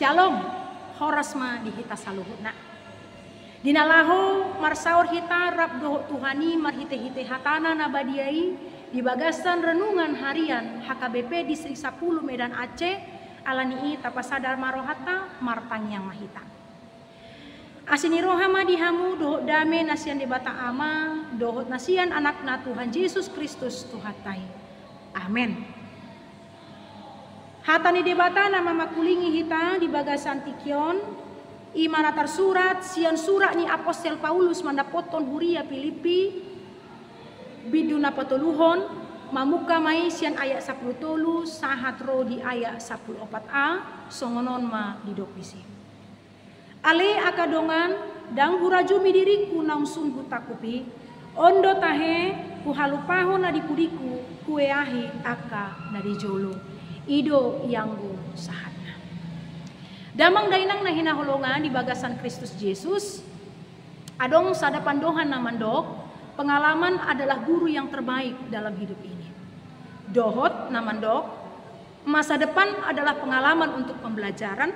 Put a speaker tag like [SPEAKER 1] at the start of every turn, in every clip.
[SPEAKER 1] Shalom, horasma di hita saluhutna. Dinalaho marsaur hita rab doho Tuhani marhite-hite hatana nabadiai di bagasan renungan harian HKBP Distrik 10 Medan Aceh alani tapasadar marohata martang yang mahita. Asini rohama dihamu doho dame nasian debata ama doho nasian anakna Tuhan Yesus Kristus Tuhatai. Amin. Hatani debata nama makulingi hita di bagasan tikion imana tersurat sian surat ni Apostel Paulus mandapoton huria Filipi biduna patoluhon mamuka mai sian ayat 10 tolu sahat ro di ayat 14a songonon ma didopisi ale akadongan dang hurajumi diriku naungsun hutakupi ondo tahe kuhalupaho na dipudiku kueahi aka na dijolo ido yanggu sahatna. Damang dainang nahina holongan di bagasan Kristus Yesus. Adong sada pandohan namandok, pengalaman adalah guru yang terbaik dalam hidup ini. Dohot namandok, masa depan adalah pengalaman untuk pembelajaran,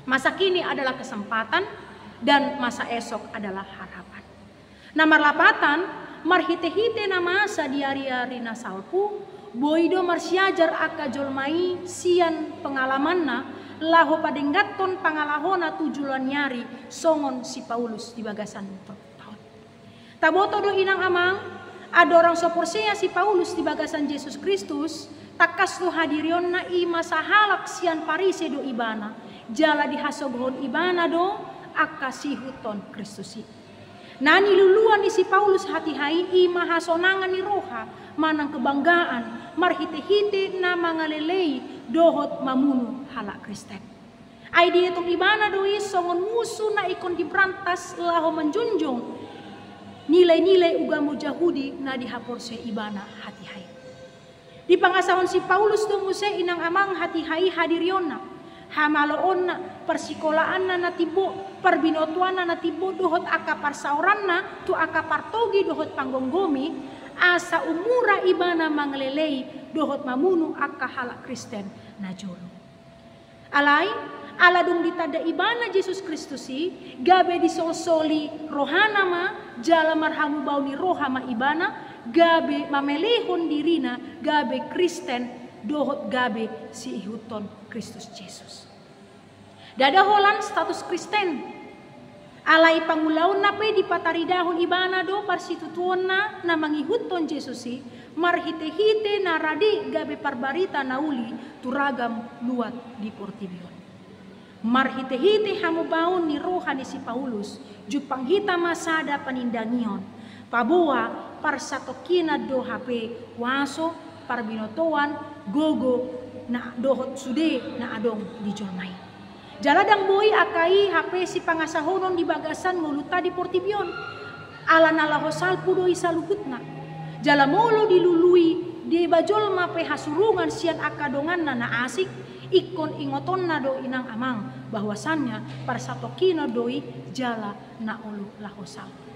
[SPEAKER 1] masa kini adalah kesempatan, dan masa esok adalah harapan. Namar lapatan, marhite-hite namasa di hari-hari nasalpu, boido marsiajar aka jolmai sian pengalamanna laho padenggaton pangalahona tujuan nyari songon si Paulus di bagasan tahun. Taboto do inang amang ada orang soporsea si Paulus di bagasan Yesus Kristus takas do hadirionna i masa halak sian parise do ibana jala dihasoghon ibana do aka si huton Kristusi. Nani luluan isi Paulus hati hai i mahasonangan ni roha manang kebanggaan marhite-hite na mangalelei dohot mamunu halak Kristen. Ai dia tong ibana doi songon musuh na ikon dibrantas laho menjunjung nilai-nilai ugamu Yahudi na dihaporse ibana hati hai. Di pangasahon si Paulus do muse inang amang hati hai hadiriona hamaloonna persikolaanna na tibo perbinotuana na tibo dohot aka parsauranna tu aka partogi dohot panggonggomi asa umura ibana manglelei dohot mamunu aka halak Kristen na jolo. Alai aladung ditada ibana Yesus Kristusi gabe disosoli rohana ma jala marhamu bauni rohama ibana gabe mamelehon dirina gabe Kristen dohot gabe si ihuton Kristus Yesus. Dada holan status Kristen. Alai pangulaon na pe di pataridahon ibana do parsitutuonna na mangihuton Yesusi marhite-hite na radi gabe parbarita nauli turagam luat di portibion. Marhite-hite hamubaon ni rohani si Paulus jupang hita masada panindangion paboa parsatokina do hape waso parbinotoan gogo na dohot sude na adong di jolmai. Jaladang boy akai HP si pangasahonon di bagasan nguluta di portibion. Alanalaho salpu doi saluhutna. Jala molo dilului di bajol mape hasurungan sian akadongan na asik ikon ingoton na do inang amang bahwasannya parsatokina doi jala na ulu laho salpu.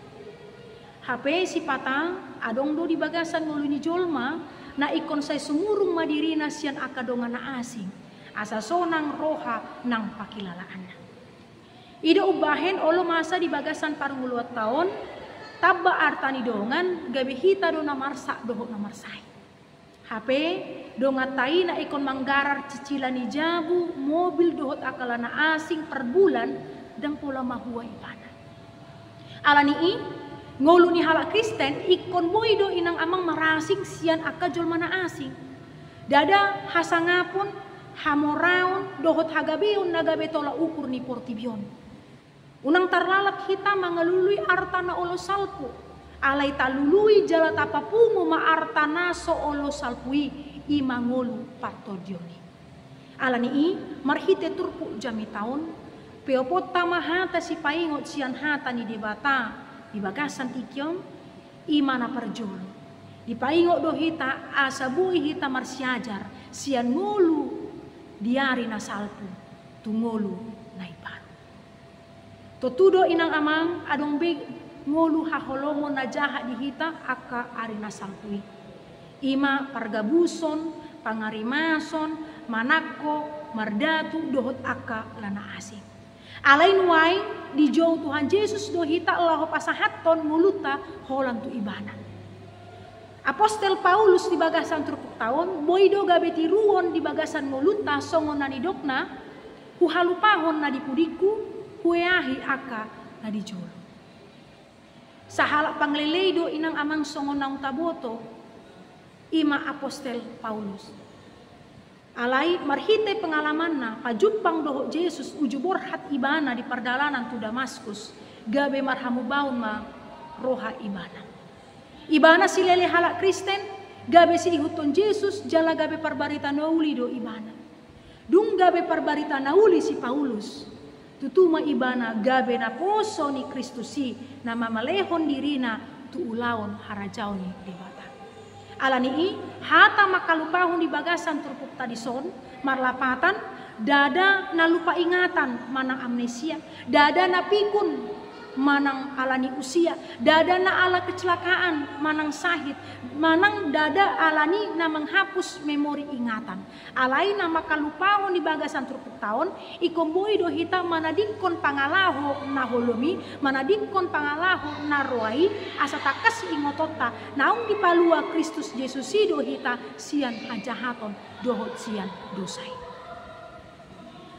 [SPEAKER 1] HP si patang adong do di bagasan nguluni jolma na ikon say sumurung madirina sian akadongan na asing. Asa sonang roha nang pakilalaanna. Ida ubahen olo masa di bagasan parnguluat tahun tabba artani dongan gabe hita do namarsa doho namarsai. HP dongatai na ikon manggarar cicilan ni jabu mobil dohot akalana asing per bulan dan pola mahua ibana. Alani i ngolu ni halak Kristen ikon boy do inang amang marasing sian akajol mana asing. Dada hasangapun hamoraon dohot hagabeon nagabe tola ukur ni portibion. Unang tarlalak hita mangalului artana olo salpu. Alai talului jala tapapungu ma artana so olo salpui imangolu partodioni. Alani i marhite turpu jami taon peopot tamahata si paingot sian hata ni debata di bagasan tikyong imana perjolo. Di paingot do hita asabui hita marsiajar sian ngulu diari na salpu tungolu na ibaru. Totudo inang amang adong big ngolu haholongo na jaha dihita aka ari na salpui. Ima pargabuson, pangarimason, manako, mardatu dohot aka lana asing. Alain wai di jauh Tuhan Yesus do hita Allah pasahaton muluta holan tu ibana. Apostel Paulus di bagasan turpuk tahun boido gabeti ruon di bagasan muluta songon na didokna huhalupahon na dipudiku hueahi aka na dijolo. Sahala pangleleido inang amang songon naung taboto ima Apostel Paulus. Alai marhite pengalaman na pajupang doho Yesus ujubor hat ibana di perdalanan tu Damaskus gabe marhamu baun ma roha ibana. Ibana silele halak Kristen gabe si ihuton Yesus jala gabe parbarita nauli do ibana. Dung gabe parbarita nauli si Paulus. Tutuma ibana gabe na poso ni Kristusi na mamalehon dirina tu ulaon harajaw ni dibata. Alani hata makalupahon di bagasan turpuk tadison marlapatan dada na lupa ingatan manang amnesia, dada na pikun manang alani usia, dada na ala kecelakaan manang sahid, manang dada alani na menghapus memori ingatan. Alai na makalupahon di bagasan turpuk taon ikomboi do hita manadikon pangalaho na holomi, manadikon pangalaho na roai asa takas ingotota naung dipalua Kristus Yesus do hita sian hajahaton dohot sian dosai.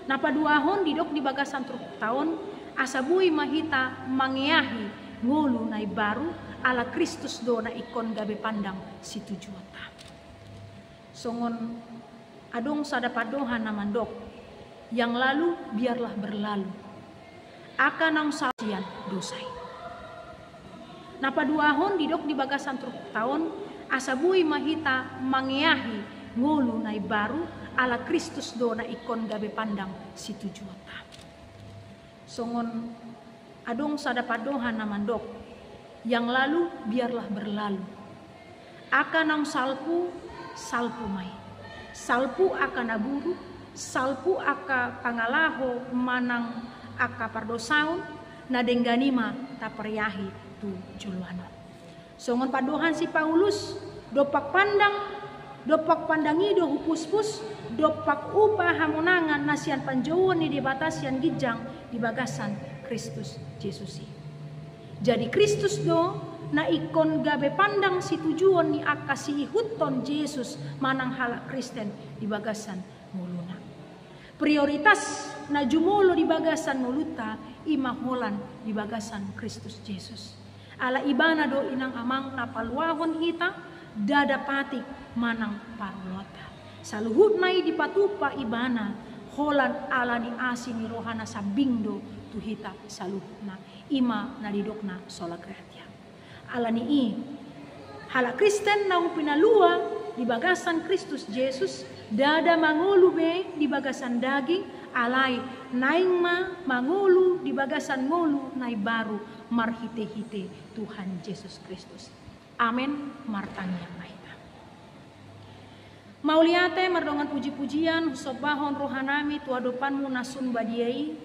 [SPEAKER 1] Napaduahon didok di bagasan turpuk taon asabui mahita mangiahi ngulu nai baru ala Kristus do na ikon gabe pandang si tujuota. Songon adong sadapadohan na mandok yang lalu biarlah berlalu akan nang sasian dosai. Napaduahon didok di bagasan turpuk taon asabui mahita mangiahi ngulu nai baru ala Kristus do na ikon gabe pandang si tujuota. Songon adong sadapadohan na mandok yang lalu biarlah berlalu akan nang salpu mai salpu akan naburu salpu aka pangalaho manang aka pardosaun na dengganima taperiahi tu juluana. Songon padohan si Paulus dopak pandangi do hupus-pus dopak upah hamonangan nasian panjauan ni dibatasian gijang di bagasan Kristus Yesusi. Jadi Kristus do na ikon gabe pandang si tujuan ni akasi ihuton Yesus manang halak Kristen di bagasan muluna. Prioritas na jumulo di bagasan muluta imaholan di bagasan Kristus Yesus. Ala ibana do inang amang napaluahon hita dada patik manang parulota. Saluhut nai dipatupa ibana holan ala ni asin ni rohana sabindo tuhita saluhutna ima na didokna sola gratia. Ala ni hala Kristen na pinalua di bagasan Kristus Yesus dada mangulu be di bagasan daging alai naing mangulu di bagasan ngulu nai baru marhite-hite Tuhan Yesus Kristus. Amin martanya mahita. Mauliate mardongan puji-pujian sobahon rohanami tuadopanmu nasun badiai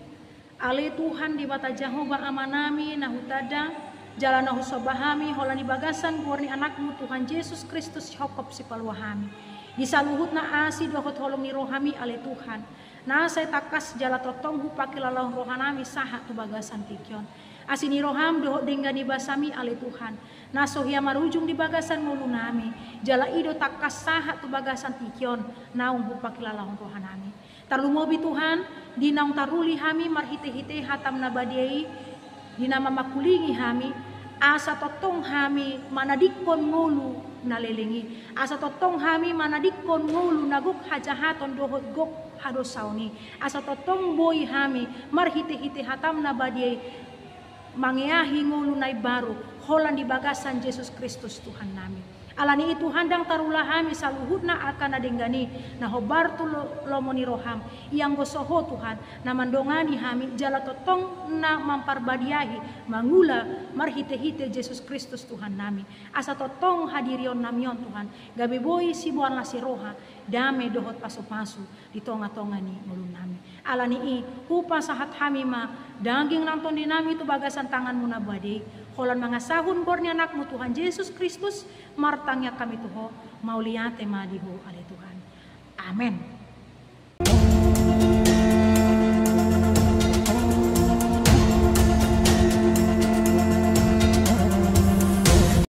[SPEAKER 1] ale Tuhan di bata Jehovah amanami nahutada jalana husobahami holani bagasan warni anakmu Tuhan Yesus Kristus hokop si paluahami disaluhut na asi dohot holongi rohami ale Tuhan na saya takas jala totong hupaki lalang rohanami saha tu bagasan tikyon asini roham dohot denggani basami ale Tuhan nasohia marujung di bagasan mulunami jala ido takas saha tu bagasan tikyon naung hupaki lalang rohanami talumobi Tuhan dinaung taruli hami marhite-hite hatam nabadiai dinama makulingi hami asa totong hami manadikon ngulu nalelengi asa totong hami manadikon ngulu naguk hajahaton dohot gok hadosauni asa totong boy hami marhite-hite hatam nabadiai mangiahi ngulu nai baru holan di bagasan Yesus Kristus Tuhan nami. Alani itu handang tarulah hami saluhutna akan adenggani na hobar tu lomoni roham yang gosoho Tuhan na mandongani hami jala totong na mamparbadiahi mangula marhite-hite Yesus Kristus Tuhan nami asa totong hadirion namion Tuhan gabe boy sibuan la si roha dame dohot pasu-pasu di tonga-tonga ni mulun nami alani hupa sahat hami ma daging nangton dinami tu bagasan tanganmu na badai holan mga sahun borni anakmu Tuhan Yesus Kristus martangnya kami tuho mauliate madiho ale Tuhan amen.